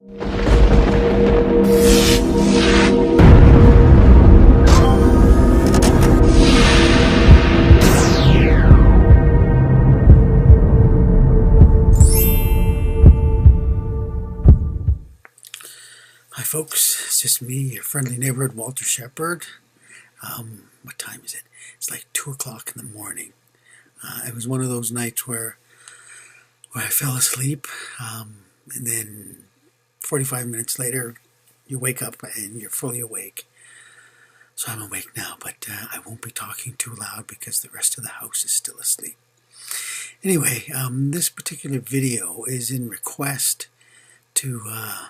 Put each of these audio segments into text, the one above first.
Hi folks, it's just me, your friendly neighborhood Walter Shepherd. What time is it? It's like 2 o'clock in the morning. It was one of those nights where I fell asleep, and then 45 minutes later you wake up and you're fully awake. So I'm awake now, but I won't be talking too loud because the rest of the house is still asleep. Anyway, this particular video is in request to... I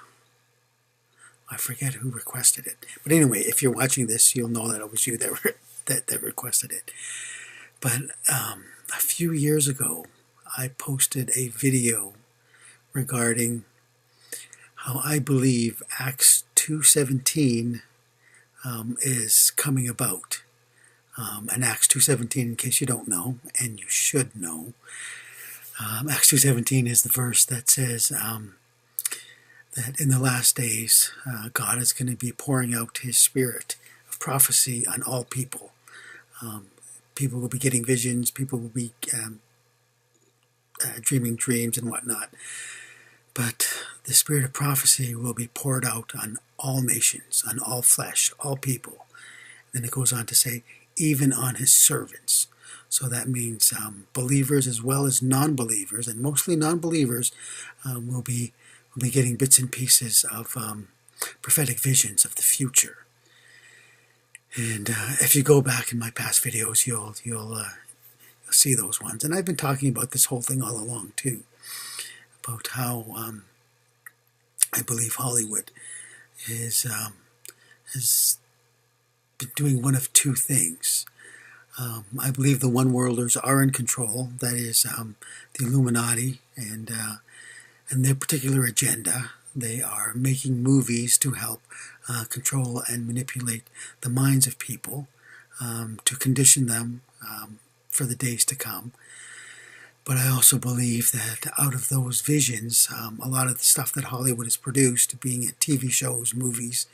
forget who requested it. But anyway, if you're watching this, you'll know that it was you that requested it. But a few years ago, I posted a video regarding how I believe Acts 2:17 is coming about. And Acts 2:17, in case you don't know, and you should know, Acts 2:17 is the verse that says... that in the last days, God is going to be pouring out His Spirit of prophecy on all people. People will be getting visions, people will be dreaming dreams and whatnot. But the Spirit of prophecy will be poured out on all nations, on all flesh, all people. Then it goes on to say, even on His servants. So that means believers as well as non-believers, and mostly non-believers will be getting bits and pieces of prophetic visions of the future. And if you go back in my past videos, you'll see those ones. And I've been talking about this whole thing all along too, about how I believe Hollywood has been doing one of two things. I believe the one-worlders are in control. That is the Illuminati and their particular agenda. They are making movies to help control and manipulate the minds of people, to condition them for the days to come. But I also believe that out of those visions, a lot of the stuff that Hollywood has produced, being it TV shows, movies,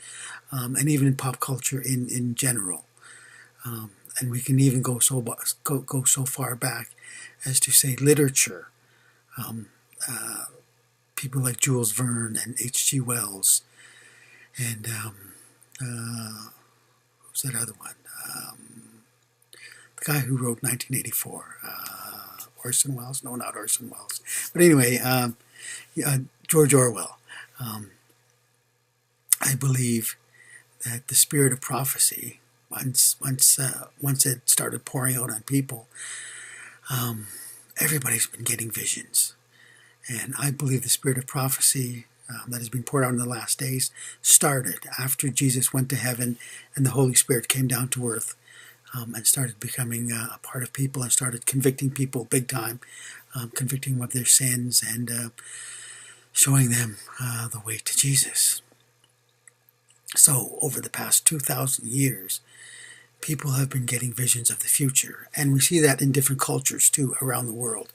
and even in pop culture in general, and we can even go so far back as to say literature. People like Jules Verne and H.G. Wells, and who's that other one? The guy who wrote 1984, Orson Welles? No, not Orson Welles. But anyway, George Orwell. I believe that the spirit of prophecy, once it started pouring out on people, everybody's been getting visions. And I believe the spirit of prophecy that has been poured out in the last days started after Jesus went to heaven and the Holy Spirit came down to earth and started becoming a part of people and started convicting people big time, convicting them of their sins and showing them the way to Jesus. So over the past 2,000 years, people have been getting visions of the future. And we see that in different cultures, too, around the world.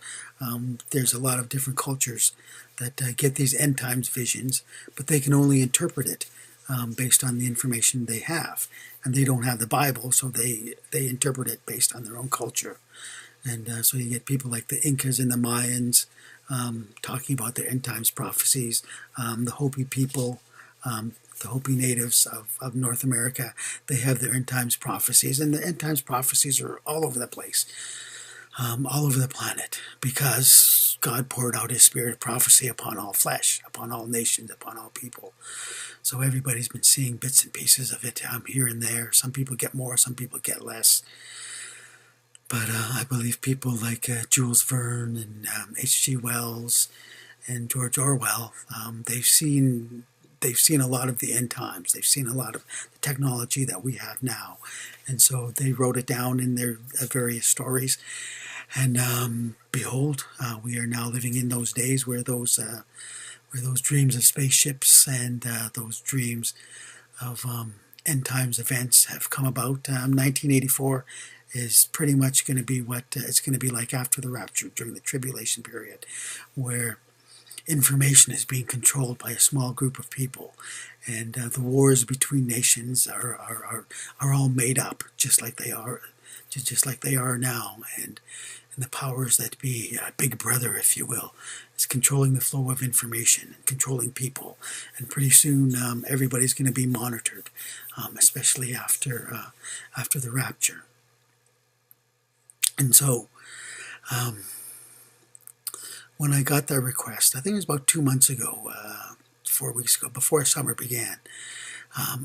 There's a lot of different cultures that get these end times visions, but they can only interpret it based on the information they have. And they don't have the Bible, so they interpret it based on their own culture. And so you get people like the Incas and the Mayans talking about their end times prophecies, the Hopi people, the Hopi natives of North America, they have their end times prophecies, and the end times prophecies are all over the place, all over the planet, because God poured out His spirit of prophecy upon all flesh, upon all nations, upon all people. So everybody's been seeing bits and pieces of it here and there. Some people get more, some people get less. But I believe people like Jules Verne and H.G. Wells and George Orwell, they've seen a lot of the end times. They've seen a lot of the technology that we have now. And so they wrote it down in their various stories. And behold, we are now living in those days where those dreams of spaceships and those dreams of end times events have come about. 1984 is pretty much going to be what it's going to be like after the rapture, during the tribulation period, where information is being controlled by a small group of people, and the wars between nations are all made up, just like they are now, and the powers that be, Big Brother, if you will, is controlling the flow of information and controlling people, and pretty soon everybody's going to be monitored, especially after the rapture. And so, when I got that request, I think it was about 2 months ago, 4 weeks ago, before summer began,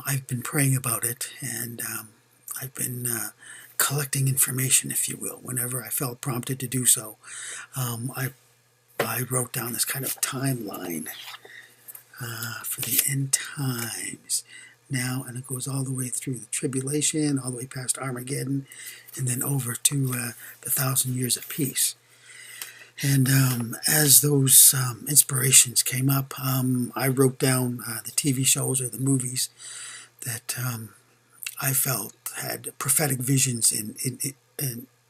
I've been praying about it, and I've been collecting information, if you will, whenever I felt prompted to do so. I wrote down this kind of timeline for the end times now, and it goes all the way through the tribulation, all the way past Armageddon, and then over to the 1,000 years of peace. And as those inspirations came up, I wrote down the TV shows or the movies that I felt had prophetic visions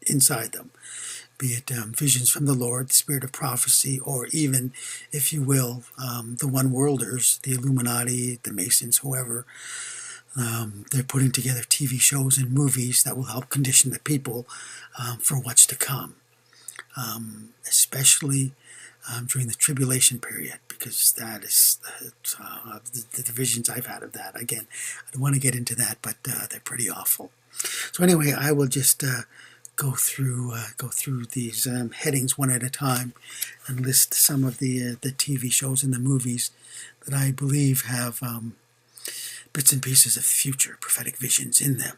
inside them, be it visions from the Lord, the spirit of prophecy, or even, if you will, the one-worlders, the Illuminati, the Masons, whoever. They're putting together TV shows and movies that will help condition the people for what's to come, especially during the tribulation period, because that is the visions I've had of that. Again, I don't want to get into that, but they're pretty awful. So anyway, I will just go through these headings one at a time and list some of the TV shows and the movies that I believe have bits and pieces of future prophetic visions in them.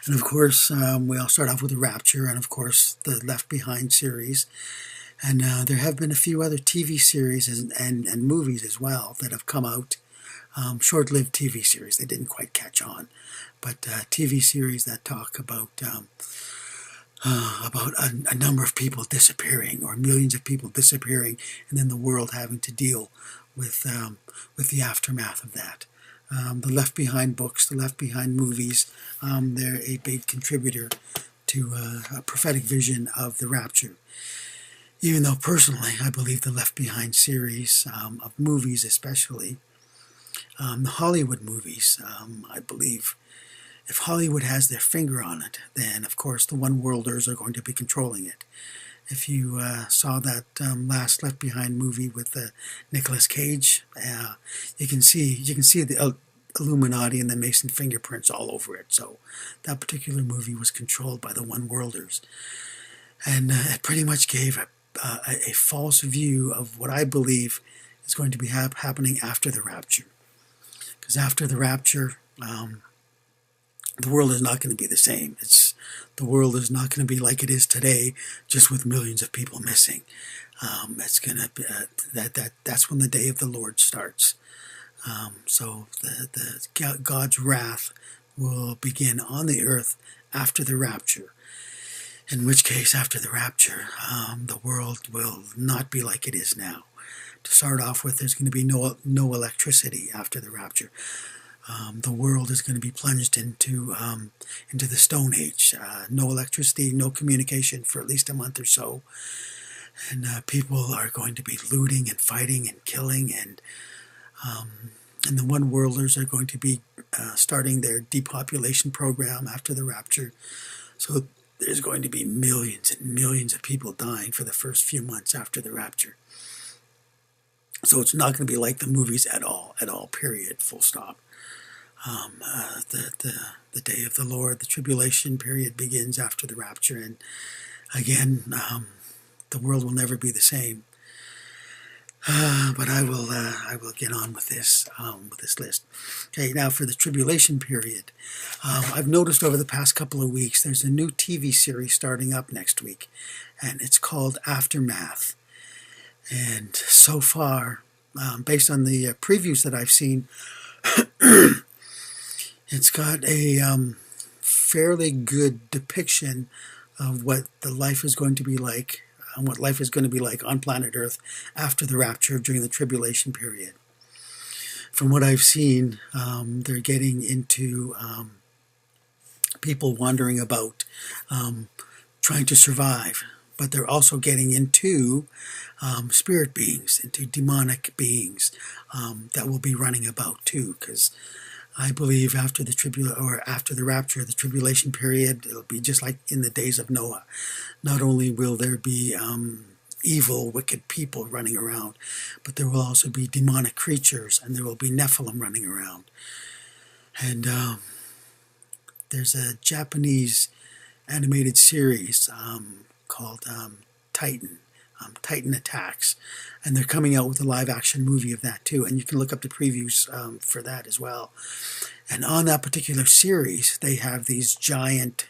And of course, we all start off with the Rapture, and of course the Left Behind series. And there have been a few other TV series and movies as well that have come out. Short-lived TV series. They didn't quite catch on. But TV series that talk about a number of people disappearing, or millions of people disappearing, and then the world having to deal with the aftermath of that. The Left Behind books, the Left Behind movies, they're a big contributor to a prophetic vision of the rapture. Even though personally I believe the Left Behind series of movies, especially the Hollywood movies, I believe if Hollywood has their finger on it, then of course the one-worlders are going to be controlling it. If you saw that last Left Behind movie with Nicolas Cage, you can see the Illuminati and the Mason fingerprints all over it. So that particular movie was controlled by the one-worlders, and it pretty much gave a false view of what I believe is going to be happening after the rapture. Because after the rapture, the world is not going to be the same. The world is not going to be like it is today, just with millions of people missing. It's going to be that's when the day of the Lord starts. So God's wrath will begin on the earth after the rapture. In which case, after the rapture, the world will not be like it is now. To start off with, there's going to be no electricity after the rapture. The world is going to be plunged into the Stone Age. No electricity, no communication for at least a month or so. And people are going to be looting and fighting and killing, and the one-worlders are going to be starting their depopulation program after the rapture. So there's going to be millions and millions of people dying for the first few months after the rapture. So it's not going to be like the movies at all, period, full stop. The day of the Lord, the tribulation period begins after the rapture, and again, the world will never be the same. But I will get on with this list. Okay, now for the tribulation period, I've noticed over the past couple of weeks there's a new TV series starting up next week, and it's called Aftermath. And so far, based on the previews that I've seen, it's got a fairly good depiction of what the life is going to be like, and what life is going to be like on planet Earth after the rapture during the tribulation period. From what I've seen, they're getting into people wandering about, trying to survive. but they're also getting into spirit beings, into demonic beings that will be running about too, because I believe after the rapture, the tribulation period, it'll be just like in the days of Noah. Not only will there be evil, wicked people running around, but there will also be demonic creatures, and there will be Nephilim running around. And there's a Japanese animated series called Titan. Titan Attacks, and they're coming out with a live-action movie of that too, and you can look up the previews for that as well. And on that particular series, they have these giant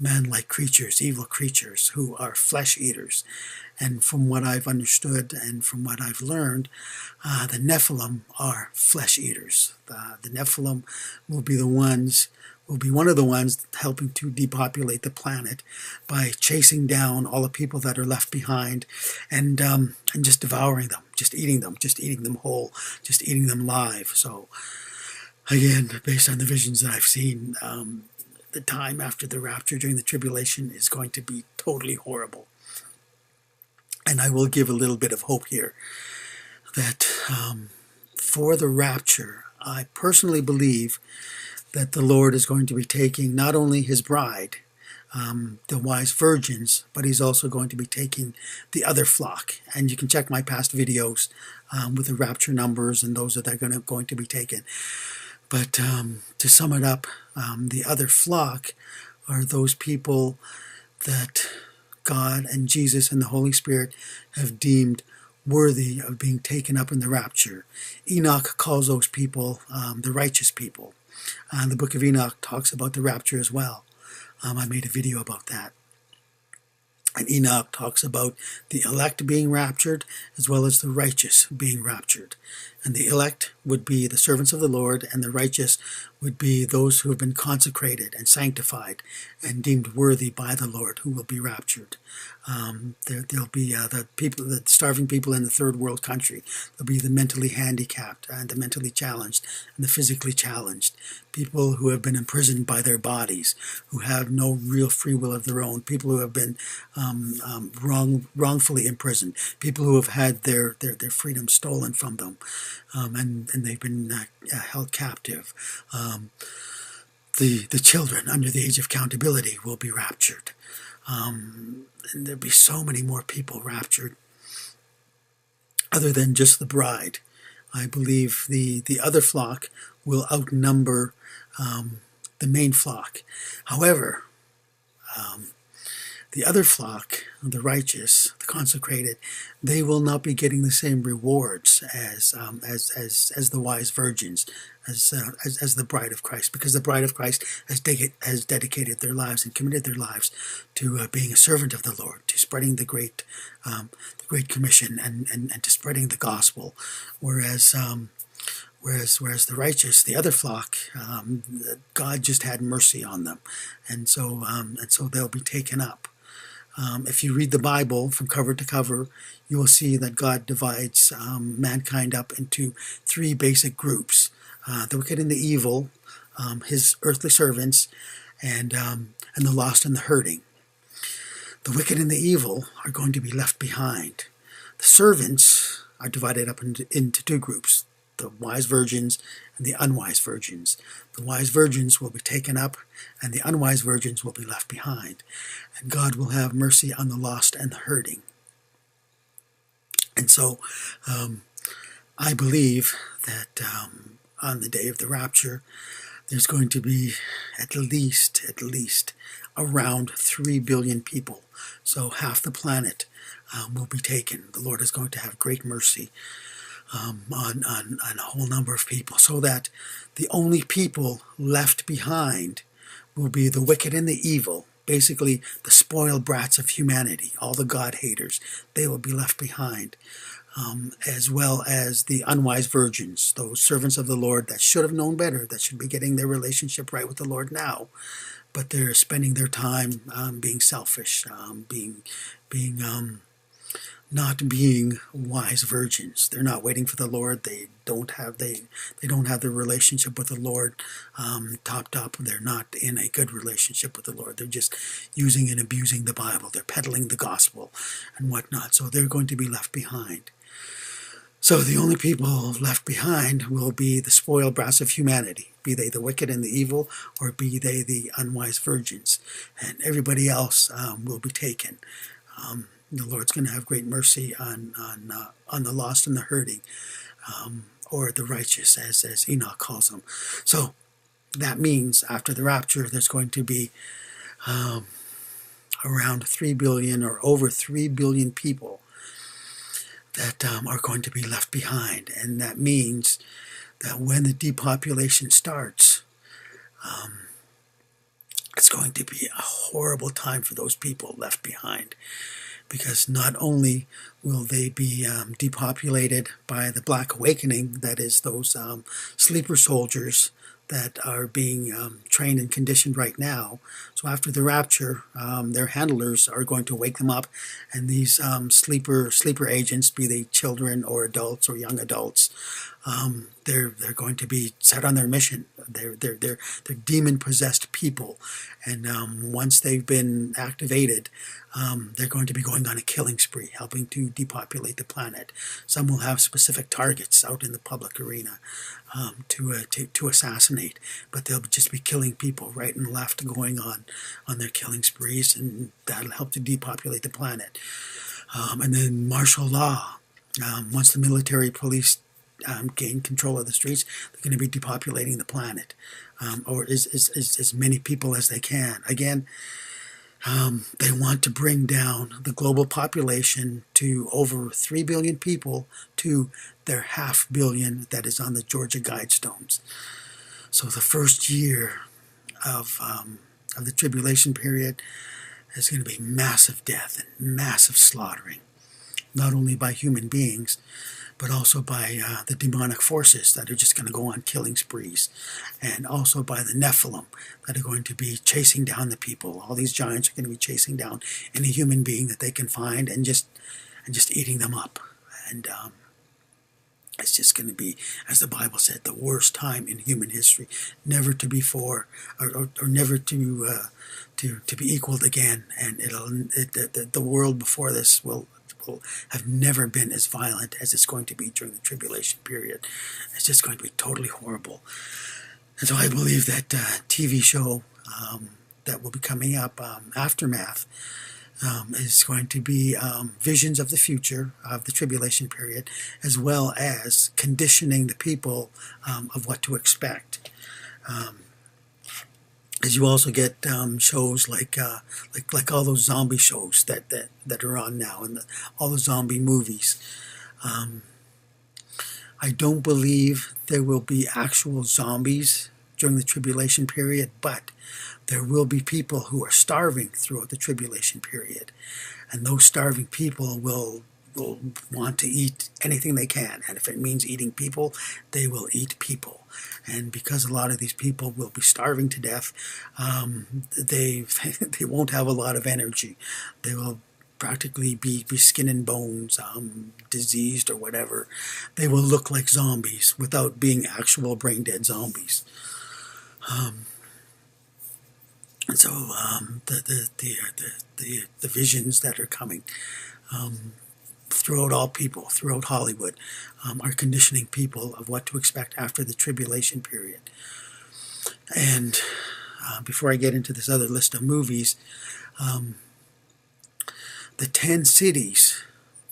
man-like creatures, evil creatures, who are flesh eaters. And from what I've understood and from what I've learned, the Nephilim are flesh eaters. The Nephilim will be one of the ones helping to depopulate the planet by chasing down all the people that are left behind and just devouring them, just eating them whole, just eating them live. So again, based on the visions that I've seen, the time after the rapture during the tribulation is going to be totally horrible. And I will give a little bit of hope here that for the rapture, I personally believe that the Lord is going to be taking not only his bride, the wise virgins, but he's also going to be taking the other flock. And you can check my past videos with the rapture numbers and those that are going to be taken. But to sum it up, the other flock are those people that God and Jesus and the Holy Spirit have deemed worthy of being taken up in the rapture. Enoch calls those people the righteous people. The book of Enoch talks about the rapture as well. I made a video about that. And Enoch talks about the elect being raptured as well as the righteous being raptured. And the elect would be the servants of the Lord, and the righteous would be those who have been consecrated and sanctified and deemed worthy by the Lord, who will be raptured. There'll be the starving people in the third world country. There'll be the mentally handicapped and the mentally challenged and the physically challenged. People who have been imprisoned by their bodies, who have no real free will of their own. People who have been wrongfully imprisoned. People who have had their freedom stolen from them. And they've been held captive. The children under the age of accountability will be raptured. And there'll be so many more people raptured other than just the bride. I believe the other flock will outnumber the main flock. However, the other flock, the righteous, the consecrated, they will not be getting the same rewards as the wise virgins, as the bride of Christ, because the bride of Christ has dedicated their lives and committed their lives to being a servant of the Lord, to spreading the Great Commission and to spreading the gospel, whereas the righteous, the other flock, God just had mercy on them, and so they'll be taken up. If you read the Bible from cover to cover, you will see that God divides mankind up into three basic groups: the wicked and the evil, his earthly servants, and the lost and the hurting. The wicked and the evil are going to be left behind. The servants are divided up into two groups: the wise virgins and the unwise virgins. The wise virgins will be taken up, and the unwise virgins will be left behind. And God will have mercy on the lost and the hurting. And so I believe that on the day of the rapture, there's going to be at least around 3 billion people. So half the planet will be taken. The Lord is going to have great mercy on a whole number of people, so that the only people left behind will be the wicked and the evil, basically the spoiled brats of humanity, all the God haters. They will be left behind, as well as the unwise virgins, those servants of the Lord that should have known better, that should be getting their relationship right with the Lord now, but they're spending their time being selfish, being not being wise virgins. They're not waiting for the Lord. They don't have the relationship with the Lord topped up. They're not in a good relationship with the Lord. They're just using and abusing the Bible. They're peddling the gospel and whatnot. So they're going to be left behind. So the only people left behind will be the spoiled brats of humanity, be they the wicked and the evil, or be they the unwise virgins. And everybody else will be taken. The Lord's going to have great mercy on the lost and the hurting, or the righteous, as Enoch calls them. So that means after the rapture, there's going to be around 3 billion or over 3 billion people that are going to be left behind. And that means that when the depopulation starts, it's going to be a horrible time for those people left behind. Because not only will they be depopulated by the Black Awakening, that is those sleeper soldiers that are being trained and conditioned right now. So after the rapture, their handlers are going to wake them up, and these sleeper agents, be they children or adults or young adults, they're going to be set on their mission. They're demon possessed people, and once they've been activated, they're going to be going on a killing spree, helping to depopulate the planet. Some will have specific targets out in the public arena to assassinate, but they'll just be killing people right and left, going on their killing sprees, and that'll help to depopulate the planet. And then martial law. Once the military police gain control of the streets, they're going to be depopulating the planet, or as many people as they can. Again, they want to bring down the global population to over 3 billion people to their 500 million that is on the Georgia Guidestones. So the first year of the tribulation period is going to be massive death and massive slaughtering, not only by human beings, but also by the demonic forces that are just going to go on killing sprees, and also by the Nephilim that are going to be chasing down the people. All these giants are going to be chasing down any human being that they can find and just eating them up. And it's just going to be, as the Bible said, the worst time in human history, never to before, or never to be equaled again. And the world before this will have never been as violent as it's going to be during the tribulation period. It's just going to be totally horrible. And so I believe that TV show that will be coming up, Aftermath, is going to be visions of the future of the tribulation period, as well as conditioning the people of what to expect. As you also get shows like all those zombie shows that are on now, and all the zombie movies. I don't believe there will be actual zombies during the tribulation period, but there will be people who are starving throughout the tribulation period, and those starving people will want to eat anything they can, and if it means eating people, they will eat people. And because a lot of these people will be starving to death, they won't have a lot of energy. They will practically be skin and bones, diseased or whatever. They will look like zombies without being actual brain dead zombies. And so the visions that are coming throughout all people, throughout Hollywood, are conditioning people of what to expect after the tribulation period. And before I get into this other list of movies, the 10 cities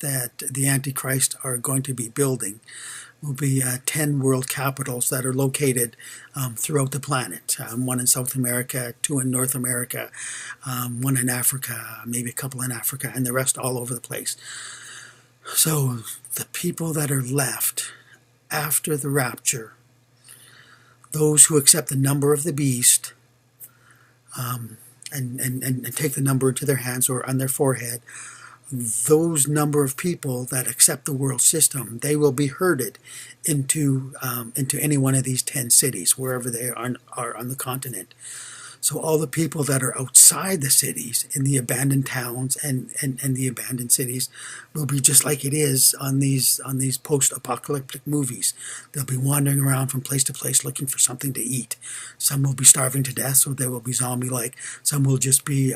that the Antichrist are going to be building will be 10 world capitals that are located throughout the planet. One in South America, 2 in North America, 1 in Africa, maybe a couple in Africa, and the rest all over the place. So the people that are left after the rapture, those who accept the number of the beast and take the number into their hands or on their forehead, those number of people that accept the world system, they will be herded into any one of these 10 cities, wherever they are on the continent. So all the people that are outside the cities, in the abandoned towns and the abandoned cities, will be just like it is on these post-apocalyptic movies. They'll be wandering around from place to place looking for something to eat. Some will be starving to death, so they will be zombie-like. Some will just be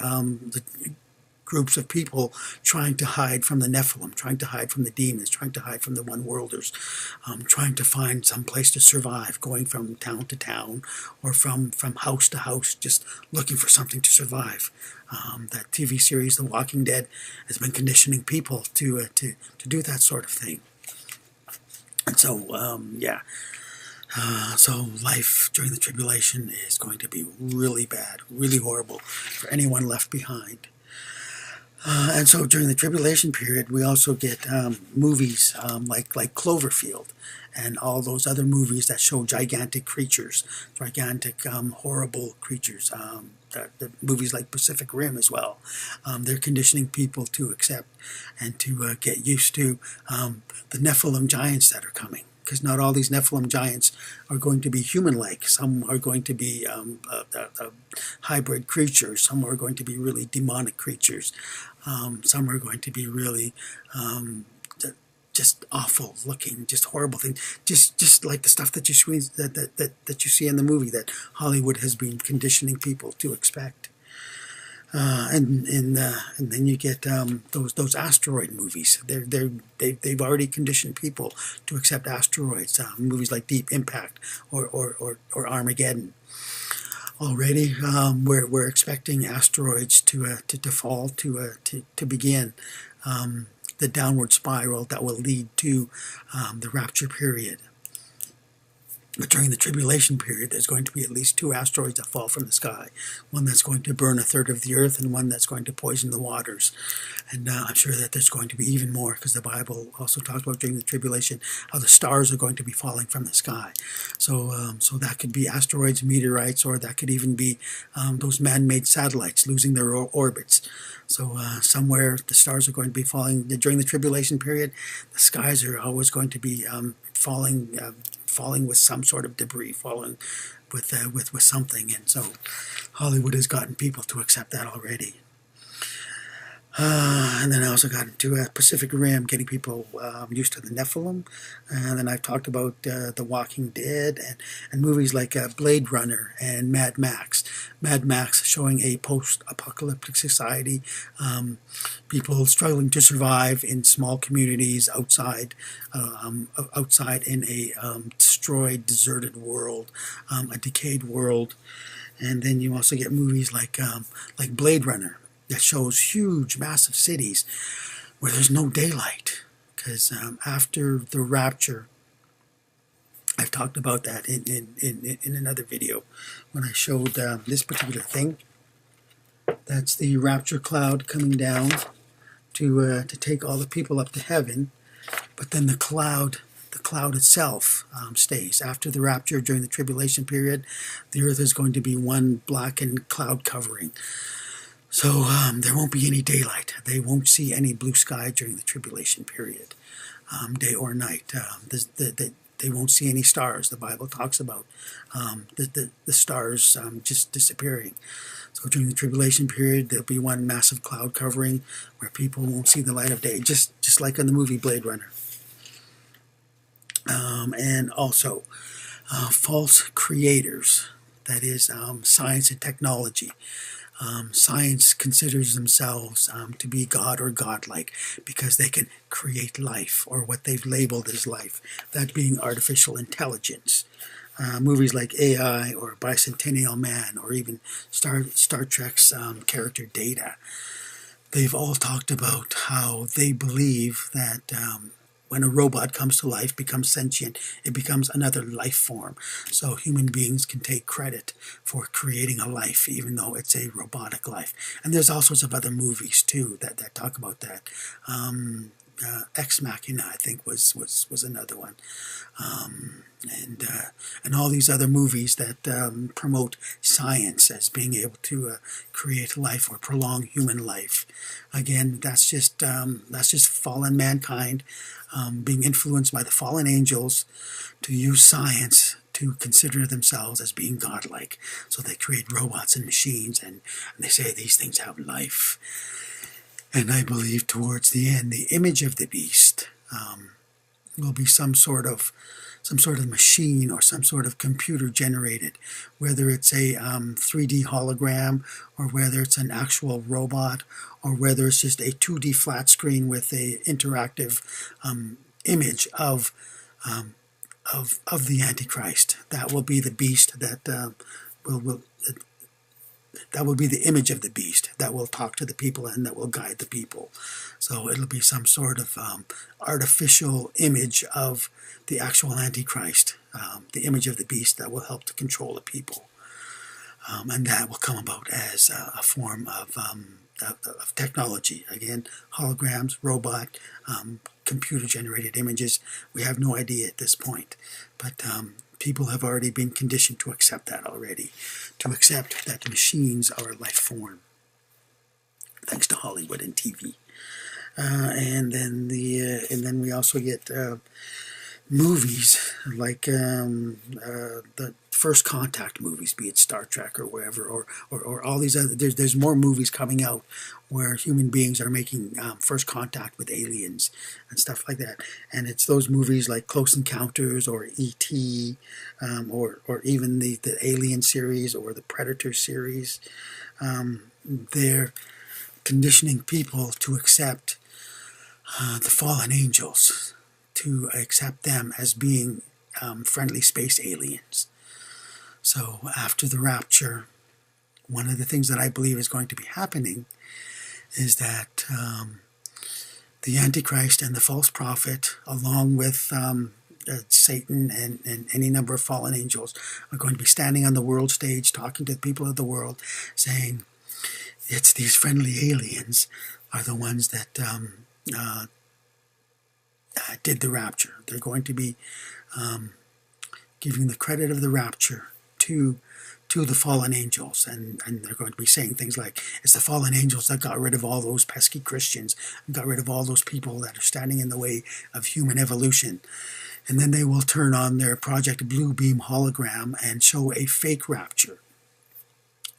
groups of people trying to hide from the Nephilim, trying to hide from the demons, trying to hide from the one-worlders, trying to find some place to survive, going from town to town or from house to house, just looking for something to survive. That TV series, The Walking Dead, has been conditioning people to do that sort of thing. And so, so life during the tribulation is going to be really bad, really horrible for anyone left behind. And so during the tribulation period, we also get movies like Cloverfield and all those other movies that show gigantic creatures, gigantic, horrible creatures. The movies like Pacific Rim as well. They're conditioning people to accept and to get used to the Nephilim giants that are coming. Because not all these Nephilim giants are going to be human-like. Some are going to be hybrid creatures. Some are going to be really demonic creatures. Some are going to be really just awful looking, just horrible things, just like the stuff that you see that you see in the movie that Hollywood has been conditioning people to expect. And then you get those asteroid movies. They've already conditioned people to accept asteroids. Movies like Deep Impact or Armageddon. Already, we're expecting asteroids to fall to begin the downward spiral that will lead to the rapture period. But during the tribulation period, there's going to be at least 2 asteroids that fall from the sky. One that's going to burn 1/3 of the earth and one that's going to poison the waters. And I'm sure that there's going to be even more, because the Bible also talks about during the tribulation how the stars are going to be falling from the sky. So that could be asteroids, meteorites, or that could even be those man-made satellites losing their orbits. So somewhere the stars are going to be falling. During the tribulation period, the skies are always going to be falling with some sort of debris, falling with something. And so Hollywood has gotten people to accept that already. And then I also got into Pacific Rim, getting people used to the Nephilim. And then I've talked about The Walking Dead and movies like Blade Runner and Mad Max. Mad Max showing a post-apocalyptic society, people struggling to survive in small communities outside in a destroyed, deserted world, a decayed world. And then you also get movies like Blade Runner, that shows huge, massive cities where there's no daylight. Because after the rapture, I've talked about that in another video when I showed this particular thing. That's the rapture cloud coming down to take all the people up to heaven. But then the cloud itself stays. After the rapture, during the tribulation period, the earth is going to be one blackened cloud covering. So there won't be any daylight. They won't see any blue sky during the tribulation period, day or night. They won't see any stars. The Bible talks about the stars just disappearing. So during the tribulation period, there'll be one massive cloud covering where people won't see the light of day, just like in the movie Blade Runner. And also false creators, that is science and technology. Science considers themselves to be God or godlike because they can create life, or what they've labeled as life, that being artificial intelligence. Movies like AI or Bicentennial Man or even Star Trek's character Data, they've all talked about how they believe that when a robot comes to life, becomes sentient, it becomes another life form. So human beings can take credit for creating a life, even though it's a robotic life. And there's all sorts of other movies, too, that talk about that. Ex Machina, I think, was another one. And all these other movies that promote science as being able to create life or prolong human life. Again, that's just fallen mankind being influenced by the fallen angels to use science to consider themselves as being godlike. So they create robots and machines, and they say these things have life. And I believe towards the end, the image of the beast will be some sort of machine or some sort of computer generated, whether it's a 3D hologram, or whether it's an actual robot, or whether it's just a 2D flat screen with a interactive image of the Antichrist. That will be the beast that that will be the image of the beast that will talk to the people and that will guide the people. So it'll be some sort of artificial image of the actual Antichrist, the image of the beast that will help to control the people. And that will come about as a form of technology. Again, holograms, robot, computer-generated images. We have no idea at this point. But people have already been conditioned to accept that already, to accept that machines are a life form, thanks to Hollywood and TV. And then we also get movies like the First Contact movies, be it Star Trek or wherever, or all these other. There's more movies coming out where human beings are making first contact with aliens and stuff like that. And it's those movies like Close Encounters or E.T. Or even the Alien series or the Predator series. They're conditioning people to accept the fallen angels, to accept them as being friendly space aliens. So after the rapture, one of the things that I believe is going to be happening is that the Antichrist and the false prophet, along with Satan and any number of fallen angels, are going to be standing on the world stage talking to the people of the world, saying it's these friendly aliens are the ones that did the rapture. They're going to be giving the credit of the rapture to the fallen angels, and they're going to be saying things like, it's the fallen angels that got rid of all those pesky Christians, and got rid of all those people that are standing in the way of human evolution. And then they will turn on their Project Blue Beam hologram and show a fake rapture.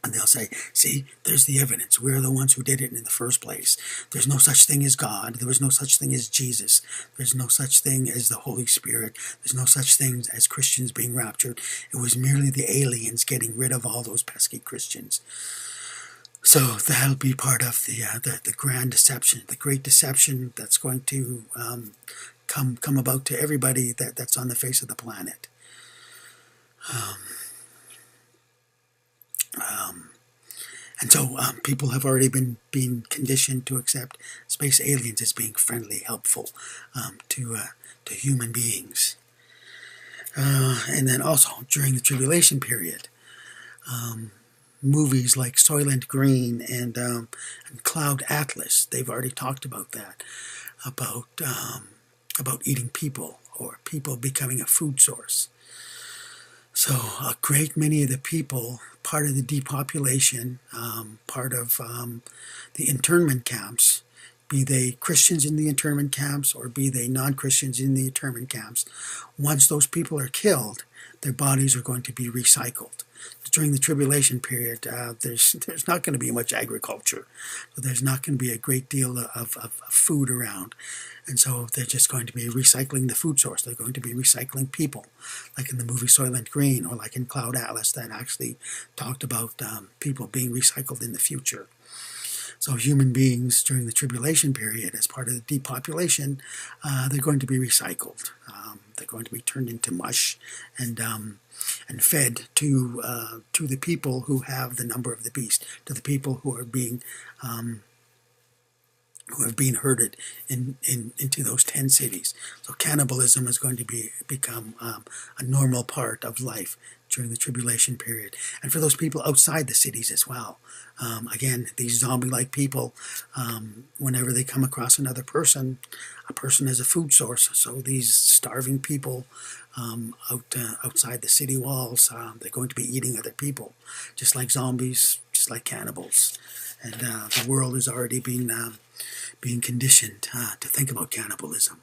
And they'll say, see, there's the evidence. We're the ones who did it in the first place. There's no such thing as God. There was no such thing as Jesus. There's no such thing as the Holy Spirit. There's no such thing as Christians being raptured. It was merely the aliens getting rid of all those pesky Christians. So that'll be part of the grand deception, the great deception that's going to come about to everybody that's on the face of the planet. And so people have already been conditioned to accept space aliens as being friendly, helpful to human beings. And then also during the tribulation period, movies like Soylent Green and Cloud Atlas, they've already talked about that, about eating people or people becoming a food source. So a great many of the people, part of the depopulation, part of the internment camps, be they Christians in the internment camps or be they non-Christians in the internment camps, once those people are killed, their bodies are going to be recycled. During the tribulation period, there's not going to be much agriculture, so there's not going to be a great deal of food around. And so they're just going to be recycling the food source. They're going to be recycling people, like in the movie Soylent Green, or like in Cloud Atlas that actually talked about people being recycled in the future. So human beings during the tribulation period, as part of the depopulation, they're going to be recycled. They're going to be turned into mush and fed to the people who have the number of the beast, to the people who are being who have been herded into those 10 cities. So cannibalism is going to become a normal part of life during the tribulation period. And for those people outside the cities as well. Again, these zombie-like people, whenever they come across another person, a person is a food source. So these starving people outside the city walls, they're going to be eating other people, just like zombies, just like cannibals. And the world has already been being conditioned to think about cannibalism.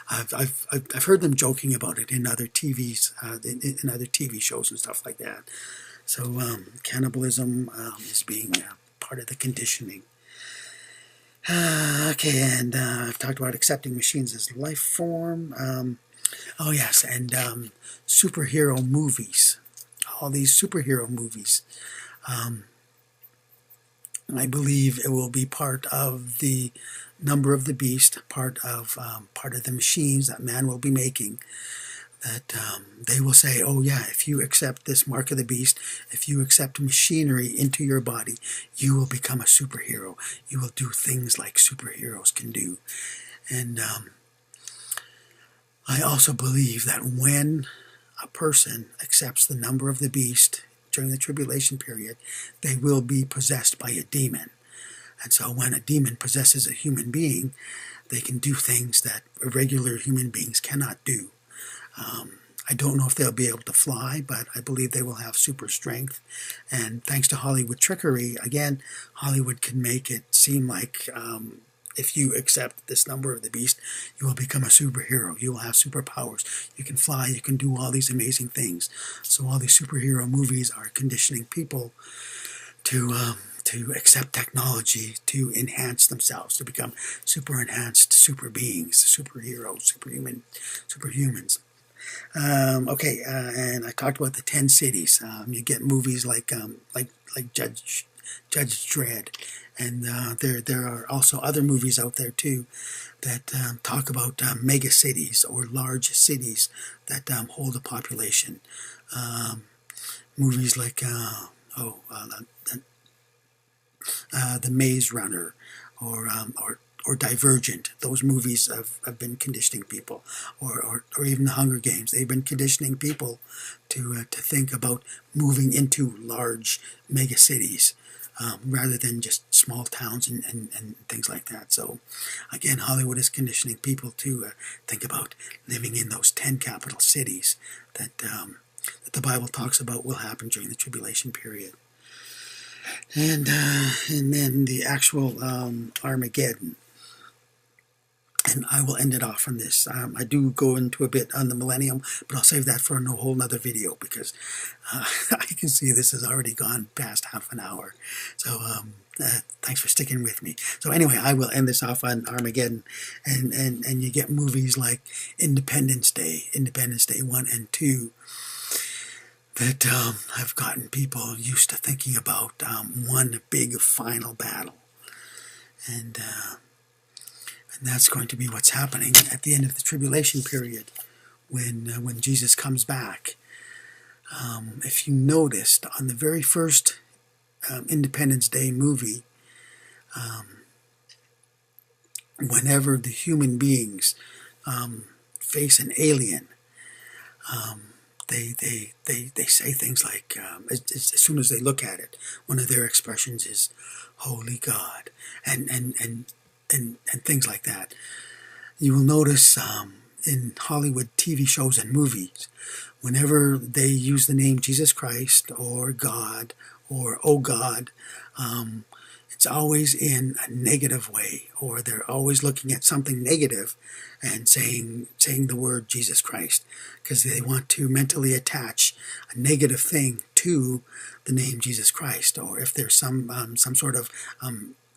I've heard them joking about it in other TVs, in other TV shows and stuff like that. So cannibalism is being part of the conditioning. Okay, and I've talked about accepting machines as life form. Oh yes, and superhero movies. All these superhero movies. I believe it will be part of the number of the beast, part of the machines that man will be making. That they will say, oh yeah, if you accept this mark of the beast, if you accept machinery into your body, you will become a superhero. You will do things like superheroes can do. And I also believe that when a person accepts the number of the beast during the tribulation period, they will be possessed by a demon. And so when a demon possesses a human being, they can do things that regular human beings cannot do. I don't know if they'll be able to fly, but I believe they will have super strength. And thanks to Hollywood trickery, again, Hollywood can make it seem like if you accept this number of the beast, you will become a superhero. You will have superpowers. You can fly. You can do all these amazing things. So all these superhero movies are conditioning people to accept technology, to enhance themselves, to become super enhanced super beings, superheroes, superhumans. Okay, and I talked about the 10 cities. You get movies like Judge Dredd, and there are also other movies out there too that talk about mega cities or large cities that hold a population. Movies like The Maze Runner or Divergent. Those movies have been conditioning people, or even The Hunger Games. They've been conditioning people to think about moving into large mega cities rather than just small towns and things like that. So again, Hollywood is conditioning people to think about living in those 10 capital cities that the Bible talks about will happen during the tribulation period. And then the actual Armageddon. And I will end it off on this. I do go into a bit on the millennium, but I'll save that for a whole nother video because I can see this has already gone past half an hour. So thanks for sticking with me. So anyway, I will end this off on Armageddon. And you get movies like Independence Day 1 and 2, that have gotten people used to thinking about one big final battle. And that's going to be what's happening at the end of the tribulation period when Jesus comes back. If you noticed, on the very first Independence Day movie, whenever the human beings face an alien, they say things like, as soon as they look at it, one of their expressions is, "Holy God," and things like that. You will notice in Hollywood TV shows and movies, whenever they use the name Jesus Christ or God or oh God, it's always in a negative way, or they're always looking at something negative and saying the word Jesus Christ, because they want to mentally attach a negative thing to the name Jesus Christ. Or if there's some sort of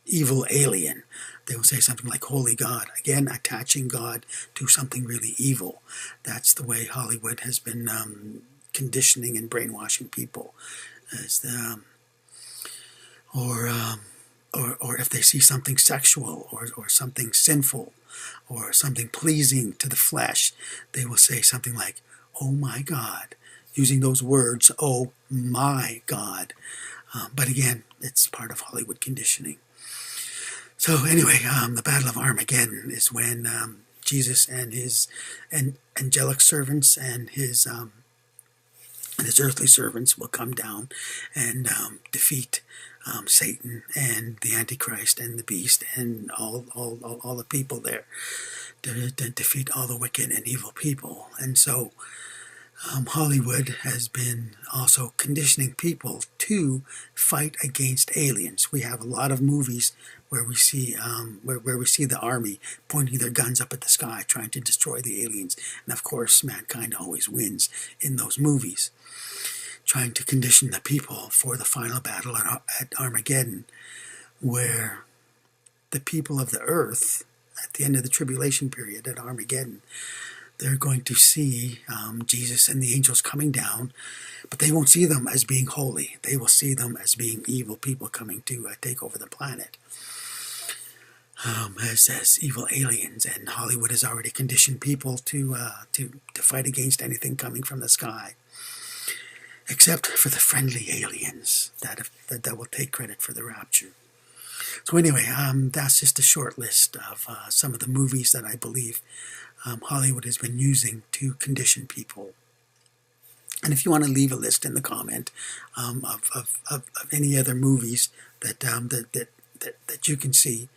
evil alien, they will say something like Holy God, again attaching God to something really evil. That's the way Hollywood has been conditioning and brainwashing people. Or if they see something sexual or something sinful or something pleasing to the flesh, they will say something like, "Oh my God," using those words, "Oh my God." But again, it's part of Hollywood conditioning. So anyway, the Battle of Armageddon is when Jesus and his angelic servants and his earthly servants will come down and defeat Satan and the Antichrist and the beast and all the people there, to defeat all the wicked and evil people. And so Hollywood has been also conditioning people to fight against aliens. We have a lot of movies where we see where we see the army pointing their guns up at the sky, trying to destroy the aliens, and of course, mankind always wins in those movies. Trying to condition the people for the final battle at Armageddon, where the people of the earth, at the end of the tribulation period at Armageddon, they're going to see Jesus and the angels coming down, but they won't see them as being holy. They will see them as being evil people coming to take over the planet, as evil aliens. And Hollywood has already conditioned people to fight against anything coming from the sky, except for the friendly aliens that will take credit for the rapture. So anyway, that's just a short list of some of the movies that I believe Hollywood has been using to condition people. And if you want to leave a list in the comment of any other movies that you can see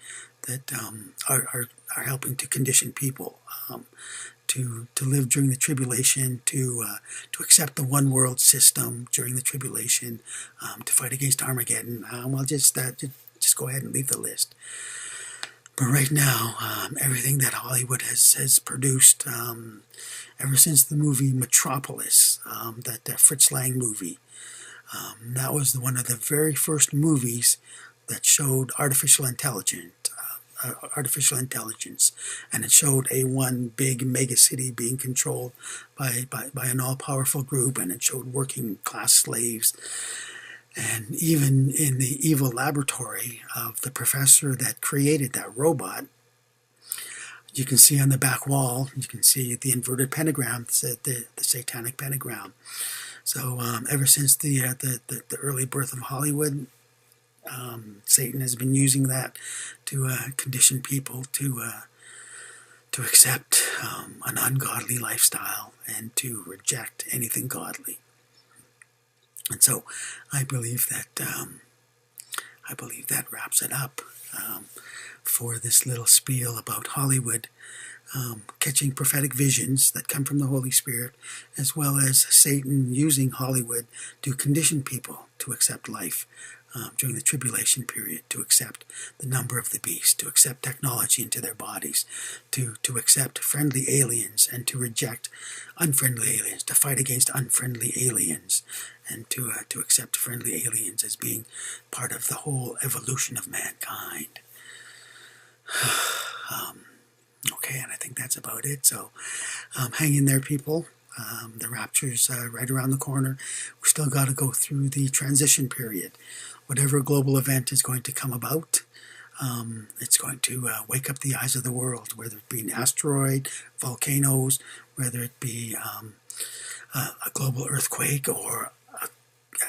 that are helping to condition people to live during the tribulation, to accept the one world system during the tribulation, to fight against Armageddon, well, just go ahead and leave the list. But right now, everything that Hollywood has produced, ever since the movie Metropolis, that Fritz Lang movie, that was one of the very first movies that showed artificial intelligence, and it showed a one big mega city being controlled by an all-powerful group, and it showed working class slaves. And even in the evil laboratory of the professor that created that robot, you can see on the back wall, you can see the inverted pentagram, the satanic pentagram. So ever since the early birth of Hollywood, Satan has been using that to condition people to accept an ungodly lifestyle and to reject anything godly. And so I believe that wraps it up for this little spiel about Hollywood catching prophetic visions that come from the Holy Spirit, as well as Satan using Hollywood to condition people to accept life during the tribulation period, to accept the number of the beast, to accept technology into their bodies, to accept friendly aliens and to reject unfriendly aliens, to fight against unfriendly aliens, and to accept friendly aliens as being part of the whole evolution of mankind. Okay, and I think that's about it. So hang in there, people. The rapture's right around the corner. We still got to go through the transition period. Whatever global event is going to come about, it's going to wake up the eyes of the world, whether it be an asteroid, volcanoes, whether it be a global earthquake or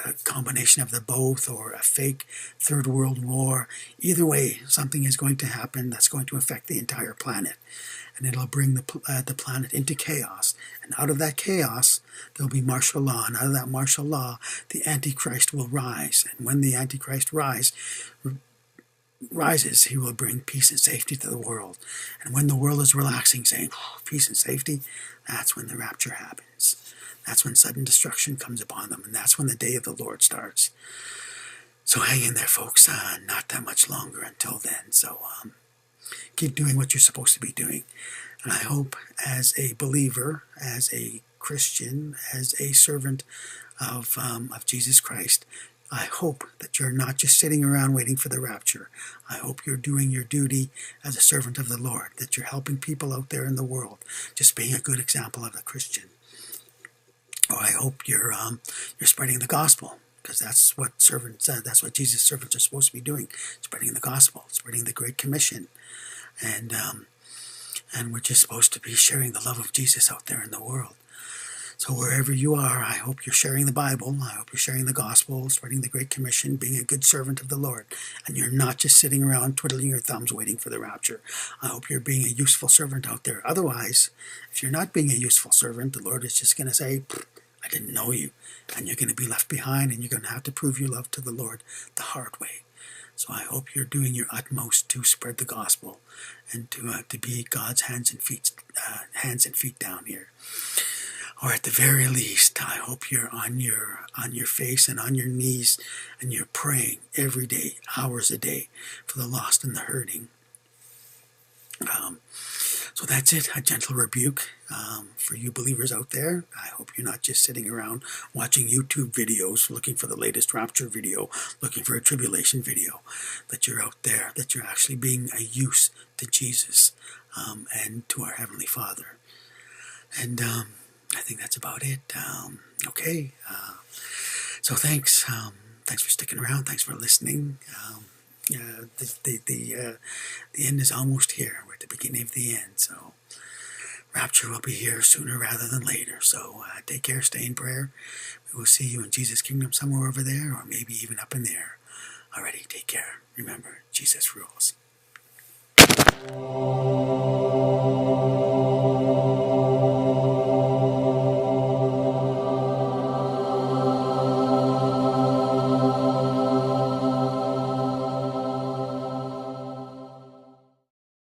a combination of the both, or a fake third world war. Either way, something is going to happen that's going to affect the entire planet, and it'll bring the planet into chaos. And out of that chaos, there'll be martial law, and out of that martial law, the Antichrist will rise. And when the Antichrist rises, he will bring peace and safety to the world. And when the world is relaxing, saying, oh, peace and safety, that's when the rapture happens. That's when sudden destruction comes upon them, and that's when the day of the Lord starts. So hang in there, folks. Not that much longer until then. So keep doing what you're supposed to be doing. And I hope, as a believer, as a Christian, as a servant of Jesus Christ, I hope that you're not just sitting around waiting for the rapture. I hope you're doing your duty as a servant of the Lord, that you're helping people out there in the world, just being a good example of a Christian. Or I hope you're spreading the gospel, because that's what Jesus' servants are supposed to be doing, spreading the gospel, spreading the Great Commission, and we're just supposed to be sharing the love of Jesus out there in the world. So wherever you are, I hope you're sharing the Bible, I hope you're sharing the gospel, spreading the Great Commission, being a good servant of the Lord, and you're not just sitting around twiddling your thumbs waiting for the rapture. I hope you're being a useful servant out there. Otherwise, if you're not being a useful servant, the Lord is just going to say, I didn't know you, and you're going to be left behind, and you're going to have to prove your love to the Lord the hard way. So I hope you're doing your utmost to spread the gospel and to be God's hands and feet down here. or at the very least, I hope you're on your face and on your knees, and you're praying every day, hours a day, for the lost and the hurting. So that's it, a gentle rebuke for you believers out there. I hope you're not just sitting around watching YouTube videos, looking for the latest Rapture video, looking for a tribulation video, that you're out there, that you're actually being a use to Jesus and to our Heavenly Father. And I think that's about it. Okay, so thanks. Thanks for sticking around. Thanks for listening. The end is almost here. We're at the beginning of the end. So Rapture will be here sooner rather than later. So take care, stay in prayer. We will see you in Jesus' kingdom somewhere over there, or maybe even up in there. Alrighty, take care. Remember, Jesus rules.